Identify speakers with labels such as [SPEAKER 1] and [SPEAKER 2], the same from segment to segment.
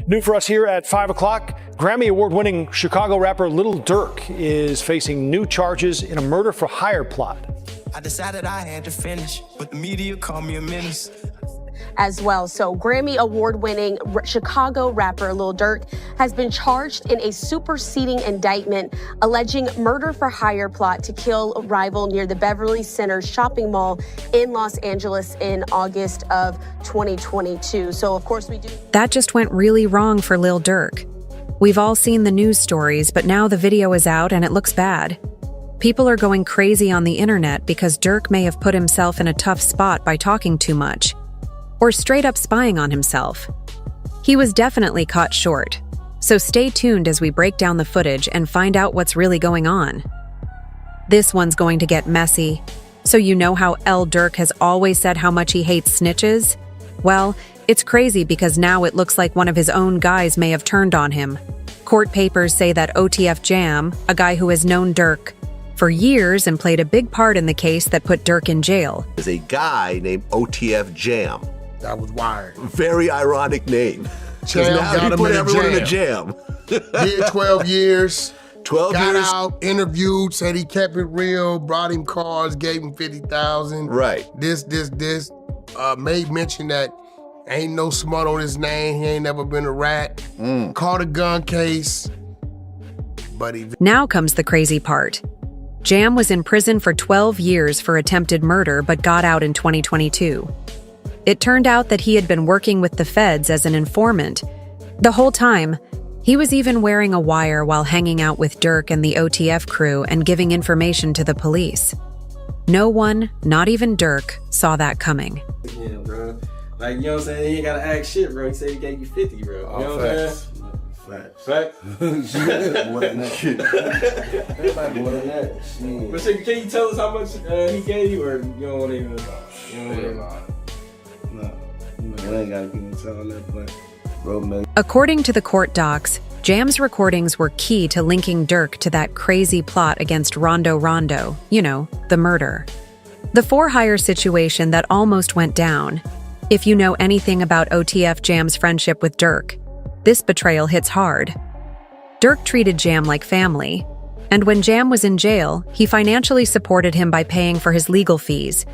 [SPEAKER 1] New for us here at 5 o'clock, Grammy Award-winning Chicago rapper Lil Durk is facing new charges in a murder-for-hire plot.
[SPEAKER 2] I decided I had to finish, but the media called me a menace.
[SPEAKER 3] As well. So Grammy Award-winning Chicago rapper Lil Durk has been charged in a superseding indictment alleging murder-for-hire plot to kill a rival near the Beverly Center shopping mall in Los Angeles in August of 2022. So, of course, we do.
[SPEAKER 4] That just went really wrong for Lil Durk. We've all seen the news stories, but now the video is out and it looks bad. People are going crazy on the internet because Durk may have put himself in a tough spot by talking too much, or straight up spying on himself. He was definitely caught short, so stay tuned as we break down the footage and find out what's really going on. This one's going to get messy. So you know how Lil Durk has always said how much he hates snitches? Well, it's crazy because now it looks like one of his own guys may have turned on him. Court papers say that OTF Jam, a guy who has known Durk for years and played a big part in the case that put Durk in jail.
[SPEAKER 5] There's a guy named OTF Jam.
[SPEAKER 6] That was wired.
[SPEAKER 5] Very ironic name.
[SPEAKER 6] Jam
[SPEAKER 5] now he put everyone in a jam.
[SPEAKER 6] Did 12 years.
[SPEAKER 5] 12
[SPEAKER 6] got
[SPEAKER 5] years.
[SPEAKER 6] out, interviewed, said he kept it real, brought him cars, gave him 50,000.
[SPEAKER 5] Right.
[SPEAKER 6] This. Made mention that ain't no smut on his name. He ain't never been a rat. Caught a gun case. But he...
[SPEAKER 4] Now comes the crazy part. Jam was in prison for 12 years for attempted murder but got out in 2022. It turned out that he had been working with the feds as an informant. The whole time, he was even wearing a wire while hanging out with Durk and the OTF crew and giving information to the police. No one, not even Durk, saw that coming.
[SPEAKER 7] Yeah, bro. Like, you know what I'm saying? He ain't gotta act shit, bro. He said he gave you 50, bro. You know what I'm saying? Facts.
[SPEAKER 6] More than that. Shit.
[SPEAKER 7] Everybody more than that. Shit. But so, can you tell us how much he gave you, or you don't want to even?
[SPEAKER 8] I ain't gotta keep telling that, but bro, man.
[SPEAKER 4] According to the court docs, Jam's recordings were key to linking Durk to that crazy plot against Quando Rondo, you know, the murder. The for-hire situation that almost went down. If you know anything about OTF Jam's friendship with Durk, this betrayal hits hard. Durk treated Jam like family, and when Jam was in jail, he financially supported him by paying for his legal fees,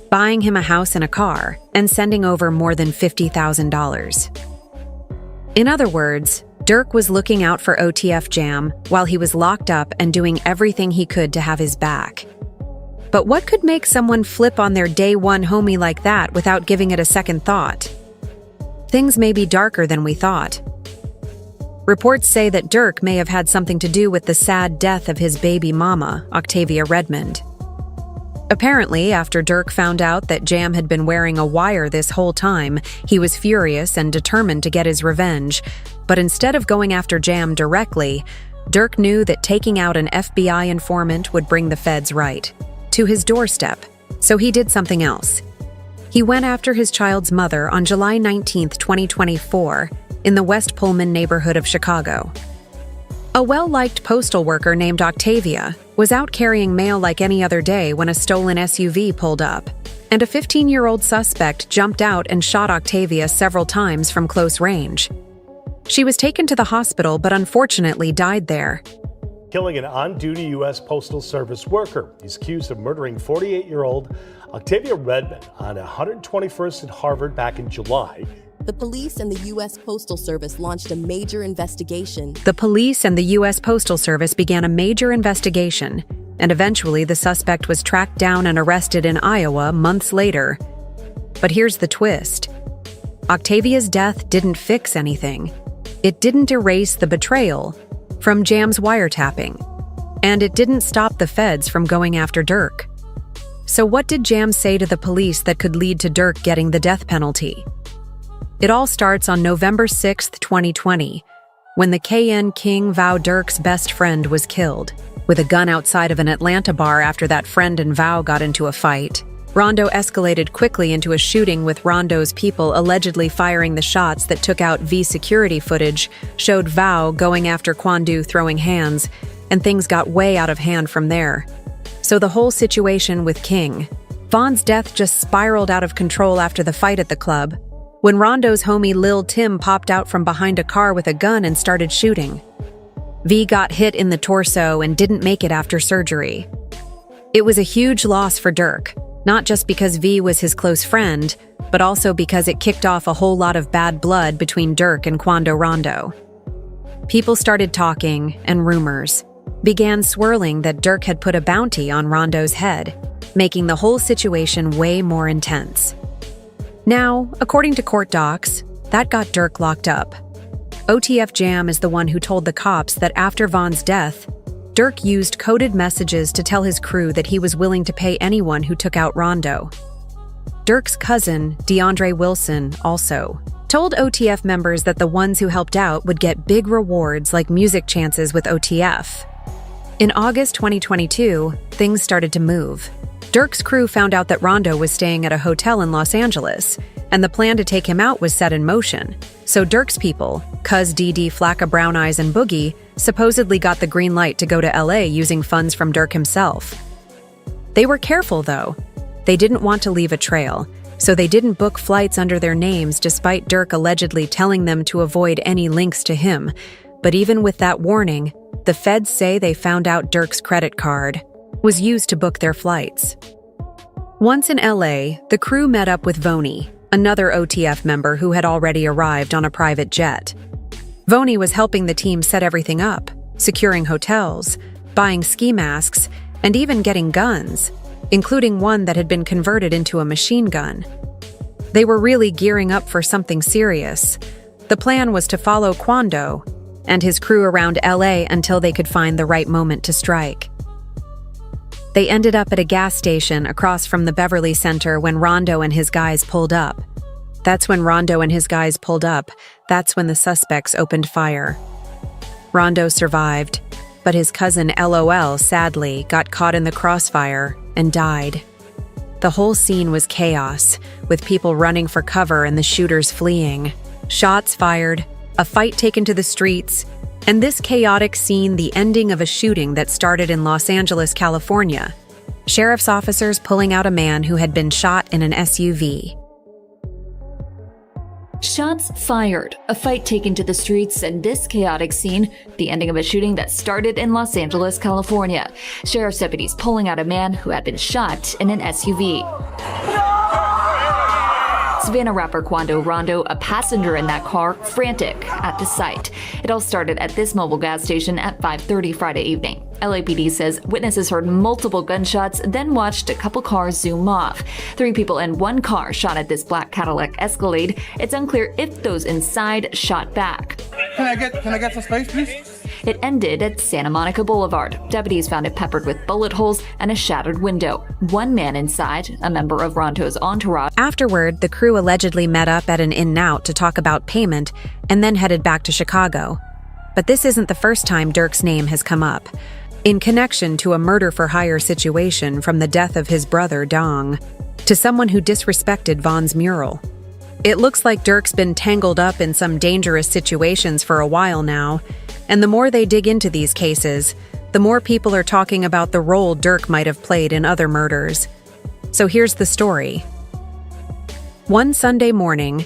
[SPEAKER 4] buying him a house and a car, and sending over more than $50,000. In other words, Durk was looking out for OTF Jam while he was locked up and doing everything he could to have his back. But what could make someone flip on their day one homie like that without giving it a second thought? Things may be darker than we thought. Reports say that Durk may have had something to do with the sad death of his baby mama, Octavia Redmond. Apparently, after Durk found out that Jam had been wearing a wire this whole time, he was furious and determined to get his revenge. But instead of going after Jam directly, Durk knew that taking out an FBI informant would bring the feds right to his doorstep, so he did something else. He went after his child's mother on July 19, 2024, in the West Pullman neighborhood of Chicago. A well-liked postal worker named Octavia was out carrying mail like any other day when a stolen SUV pulled up, and a 15-year-old suspect jumped out and shot Octavia several times from close range. She was taken to the hospital but unfortunately died there.
[SPEAKER 1] Killing an on-duty U.S. Postal Service worker. He's accused of murdering 48-year-old Octavia Redmond on 121st and Harvard back in July.
[SPEAKER 9] The police and the U.S. Postal Service launched a major investigation.
[SPEAKER 4] The police and the U.S. Postal Service began a major investigation, and eventually the suspect was tracked down and arrested in Iowa months later. But here's the twist. Octavia's death didn't fix anything. It didn't erase the betrayal from Jam's wiretapping, and it didn't stop the feds from going after Durk. So what did Jam say to the police that could lead to Durk getting the death penalty? It all starts on November 6, 2020, when the KN King Vow Durk's best friend was killed with a gun outside of an Atlanta bar after that friend and Vow got into a fight. Rondo escalated quickly into a shooting with Rondo's people allegedly firing the shots that took out V security footage, showed Vow going after Quando throwing hands, and things got way out of hand from there. So the whole situation with King Von's death just spiraled out of control after the fight at the club. when Rondo's homie Lil Tim popped out from behind a car with a gun and started shooting. V got hit in the torso and didn't make it after surgery. It was a huge loss for Durk, not just because V was his close friend, but also because it kicked off a whole lot of bad blood between Durk and Quando Rondo. People started talking, and rumors began swirling that Durk had put a bounty on Rondo's head, making the whole situation way more intense. Now, according to court docs, that got Durk locked up. OTF Jam is the one who told the cops that after Von's death, Durk used coded messages to tell his crew that he was willing to pay anyone who took out Rondo. Durk's cousin, DeAndre Wilson, also told OTF members that the ones who helped out would get big rewards like music chances with OTF. In August 2022, things started to move. Durk's crew found out that Rondo was staying at a hotel in Los Angeles, and the plan to take him out was set in motion. So Durk's people, Cuz DD, Flacka, Brown Eyes, and Boogie, supposedly got the green light to go to LA using funds from Durk himself. They were careful, though. They didn't want to leave a trail, so they didn't book flights under their names despite Durk allegedly telling them to avoid any links to him. But even with that warning, the feds say they found out Durk's credit card was used to book their flights. Once in LA, the crew met up with Voni, another OTF member who had already arrived on a private jet. Voni was helping the team set everything up, securing hotels, buying ski masks, and even getting guns, including one that had been converted into a machine gun. They were really gearing up for something serious. The plan was to follow Quando and his crew around LA until they could find the right moment to strike. They ended up at a gas station across from the Beverly Center when Rondo and his guys pulled up. That's when the suspects opened fire. Rondo survived, but his cousin LOL sadly got caught in the crossfire and died. The whole scene was chaos, with people running for cover and the shooters fleeing. Shots fired, a fight taken to the streets, and this chaotic scene the ending of a shooting that started in Los Angeles, California. Sheriff's officers pulling out a man who had been shot in an SUV.
[SPEAKER 10] Shots fired, a fight taken to the streets, and this chaotic scene, the ending of a shooting that started in Los Angeles, California. Sheriff's deputies pulling out a man who had been shot in an SUV. Savannah rapper Quando Rondo, a passenger in that car, frantic at the sight. It all started at this mobile gas station at 5:30 Friday evening. LAPD says witnesses heard multiple gunshots, then watched a couple cars zoom off. 3 people in one car shot at this black Cadillac Escalade. It's unclear if those inside shot back.
[SPEAKER 11] Can I get some space, please?
[SPEAKER 10] It ended at Santa Monica Boulevard. Deputies found it peppered with bullet holes and a shattered window. One man inside, a member of Rondo's entourage.
[SPEAKER 4] Afterward, the crew allegedly met up at an In-N-Out to talk about payment and then headed back to Chicago. But this isn't the first time Durk's name has come up, in connection to a murder-for-hire situation from the death of his brother, Dong, to someone who disrespected Von's mural. It looks like Durk's been tangled up in some dangerous situations for a while now, and the more they dig into these cases, the more people are talking about the role Durk might have played in other murders. So here's the story. One Sunday morning,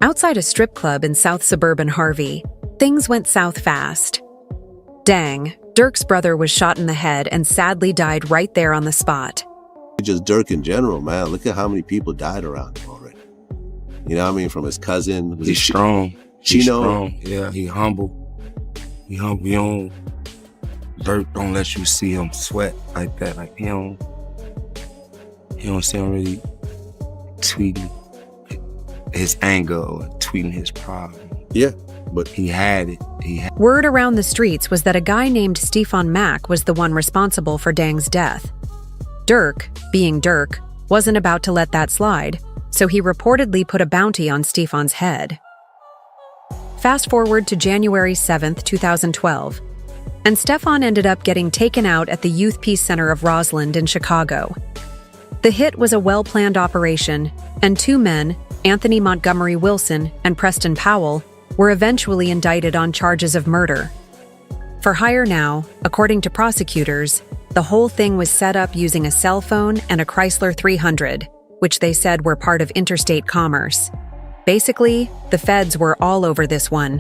[SPEAKER 4] outside a strip club in South Suburban Harvey, things went south fast. Dang, Durk's brother was shot in the head and sadly died right there on the spot.
[SPEAKER 5] Just Durk in general, man. Look at how many people died around him already. You know what I mean? From his cousin.
[SPEAKER 8] He's strong.
[SPEAKER 5] He's
[SPEAKER 8] strong. Yeah, he humble. He don't, Durk don't let you see him sweat like that. Like he don't see him really tweeting his anger or tweeting his problem.
[SPEAKER 5] Yeah, but
[SPEAKER 8] he had it.
[SPEAKER 4] Word around the streets was that a guy named Stefan Mack was the one responsible for Dang's death. Durk, being Durk, wasn't about to let that slide, so he reportedly put a bounty on Stefan's head. Fast forward to January 7th, 2012, and Stefan ended up getting taken out at the Youth Peace Center of Roseland in Chicago. The hit was a well-planned operation, and 2 men, Anthony Montgomery Wilson and Preston Powell, were eventually indicted on charges of murder. For hire now, according to prosecutors, the whole thing was set up using a cell phone and a Chrysler 300, which they said were part of interstate commerce. Basically, the feds were all over this one.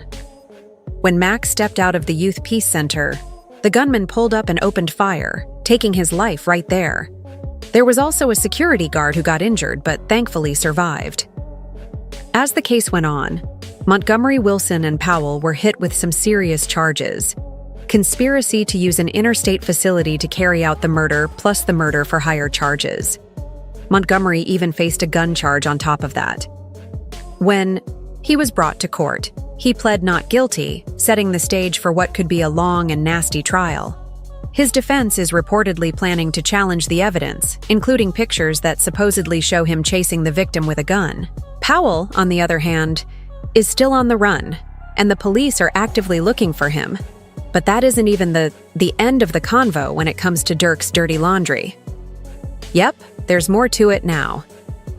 [SPEAKER 4] When Max stepped out of the Youth Peace Center, the gunman pulled up and opened fire, taking his life right there. There was also a security guard who got injured, but thankfully survived. As the case went on, Montgomery, Wilson, and Powell were hit with some serious charges. Conspiracy to use an interstate facility to carry out the murder, plus the murder for hire charges. Montgomery even faced a gun charge on top of that. When he was brought to court, he pled not guilty, setting the stage for what could be a long and nasty trial. His defense is reportedly planning to challenge the evidence, including pictures that supposedly show him chasing the victim with a gun. Powell, on the other hand, is still on the run, and the police are actively looking for him. But that isn't even the end of the convo when it comes to Durk's dirty laundry. Yep, there's more to it now.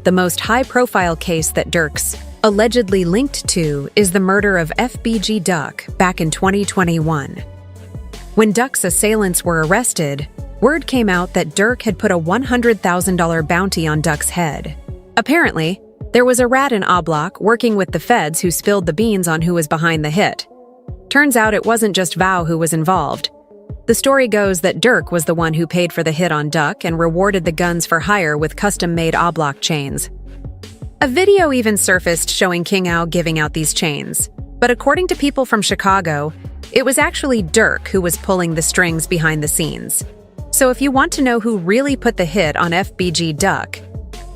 [SPEAKER 4] The most high-profile case that Durk's allegedly linked to is the murder of FBG Duck back in 2021. When Duck's assailants were arrested, word came out that Durk had put a $100,000 bounty on Duck's head. Apparently, there was a rat in A Block working with the feds who spilled the beans on who was behind the hit. Turns out it wasn't just Vow who was involved. The story goes that Durk was the one who paid for the hit on Duck and rewarded the guns for hire with custom-made A Block chains. A video even surfaced showing King Ao giving out these chains. But according to people from Chicago, it was actually Durk who was pulling the strings behind the scenes. So if you want to know who really put the hit on FBG Duck,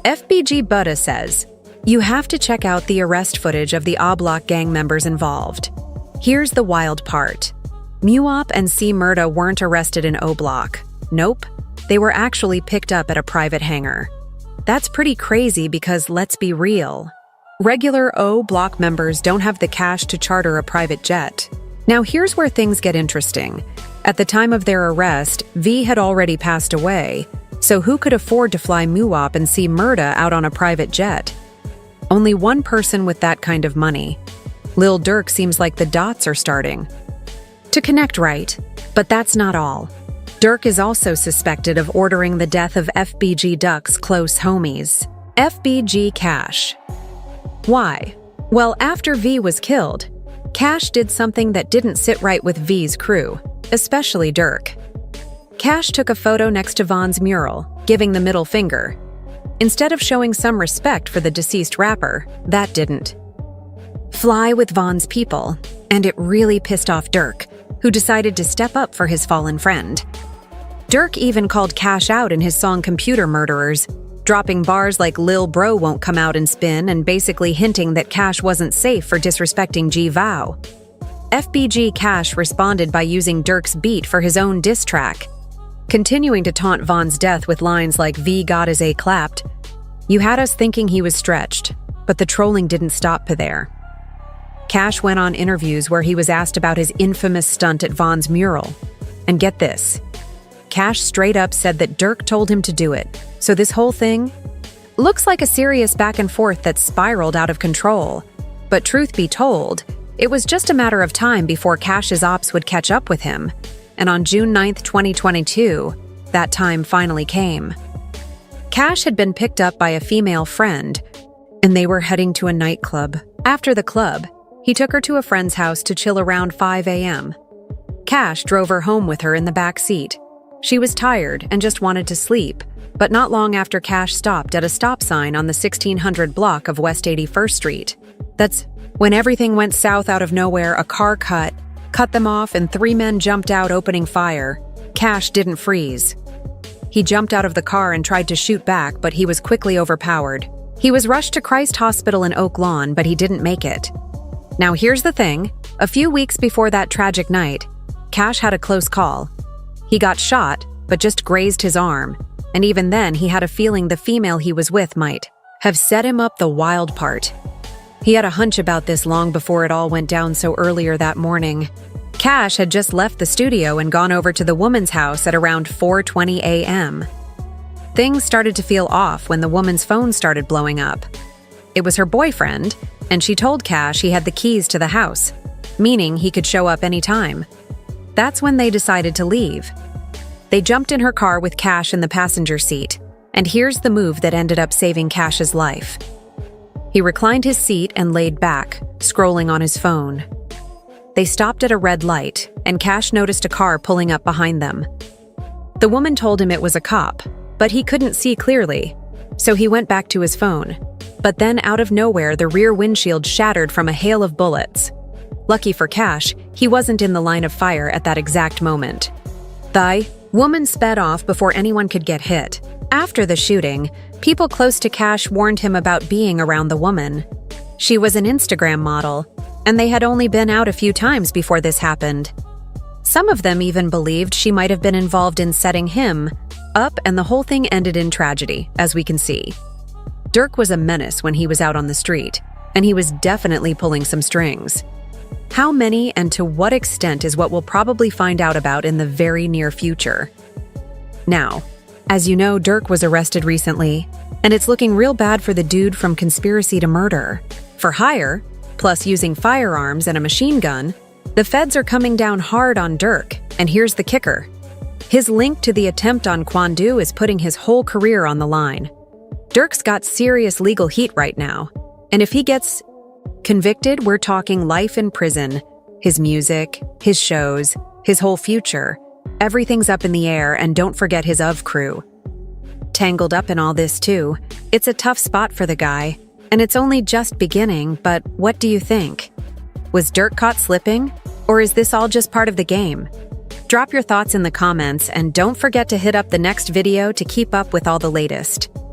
[SPEAKER 4] FBG Buddha says, you have to check out the arrest footage of the A Block gang members involved. Here's the wild part. Muop and C. Murda weren't arrested in O Block. Nope, they were actually picked up at a private hangar. That's pretty crazy because let's be real. Regular O Block members don't have the cash to charter a private jet. Now here's where things get interesting. At the time of their arrest, V had already passed away, so who could afford to fly Muop and C. Murda out on a private jet? Only one person with that kind of money. Lil Durk seems like the dots are starting to connect right, but that's not all. Durk is also suspected of ordering the death of FBG Duck's close homies, FBG Cash. Why? Well, after V was killed, Cash did something that didn't sit right with V's crew, especially Durk. Cash took a photo next to Von's mural, giving the middle finger. Instead of showing some respect for the deceased rapper, that didn't fly with Von's people, and it really pissed off Durk, who decided to step up for his fallen friend. Durk even called Cash out in his song Computer Murderers, dropping bars like Lil Bro won't come out and spin and basically hinting that Cash wasn't safe for disrespecting G Vow. FBG Cash responded by using Durk's beat for his own diss track, continuing to taunt Von's death with lines like V got his A clapped. You had us thinking he was stretched, but the trolling didn't stop there. Cash went on interviews where he was asked about his infamous stunt at Von's mural. And get this, Cash straight up said that Durk told him to do it. So this whole thing looks like a serious back and forth that spiraled out of control. But truth be told, it was just a matter of time before Cash's ops would catch up with him. And on June 9th, 2022, that time finally came. Cash had been picked up by a female friend, and they were heading to a nightclub. After the club, he took her to a friend's house to chill around 5 a.m. Cash drove her home with her in the back seat. She was tired and just wanted to sleep, but not long after Cash stopped at a stop sign on the 1600 block of West 81st Street. That's when everything went south out of nowhere. A car cut them off, and 3 men jumped out opening fire. Cash didn't freeze. He jumped out of the car and tried to shoot back, but he was quickly overpowered. He was rushed to Christ Hospital in Oak Lawn, but he didn't make it. Now here's the thing. A few weeks before that tragic night, Cash had a close call. He got shot, but just grazed his arm, and even then he had a feeling the female he was with might have set him up. The wild part, he had a hunch about this long before it all went down. So earlier that morning, Cash had just left the studio and gone over to the woman's house at around 4:20 a.m. Things started to feel off when the woman's phone started blowing up. It was her boyfriend, and she told Cash he had the keys to the house, meaning he could show up anytime. That's when they decided to leave. They jumped in her car with Cash in the passenger seat, and here's the move that ended up saving Cash's life. He reclined his seat and laid back, scrolling on his phone. They stopped at a red light, and Cash noticed a car pulling up behind them. The woman told him it was a cop, but he couldn't see clearly, so he went back to his phone. But then, out of nowhere, the rear windshield shattered from a hail of bullets. Lucky for Cash, he wasn't in the line of fire at that exact moment. The woman sped off before anyone could get hit. After the shooting, people close to Cash warned him about being around the woman. She was an Instagram model, and they had only been out a few times before this happened. Some of them even believed she might have been involved in setting him up, and the whole thing ended in tragedy, as we can see. Durk was a menace when he was out on the street, and he was definitely pulling some strings. How many and to what extent is what we'll probably find out about in the very near future. Now, as you know, Durk was arrested recently, and it's looking real bad for the dude from conspiracy to murder. For hire, plus using firearms and a machine gun, the feds are coming down hard on Durk, and here's the kicker. His link to the attempt on Quando is putting his whole career on the line. Durk's got serious legal heat right now, and if he gets convicted, we're talking life in prison. His music, his shows, his whole future. Everything's up in the air, and don't forget his crew. Tangled up in all this too, it's a tough spot for the guy, and it's only just beginning, but what do you think? Was Durk caught slipping, or is this all just part of the game? Drop your thoughts in the comments, and don't forget to hit up the next video to keep up with all the latest.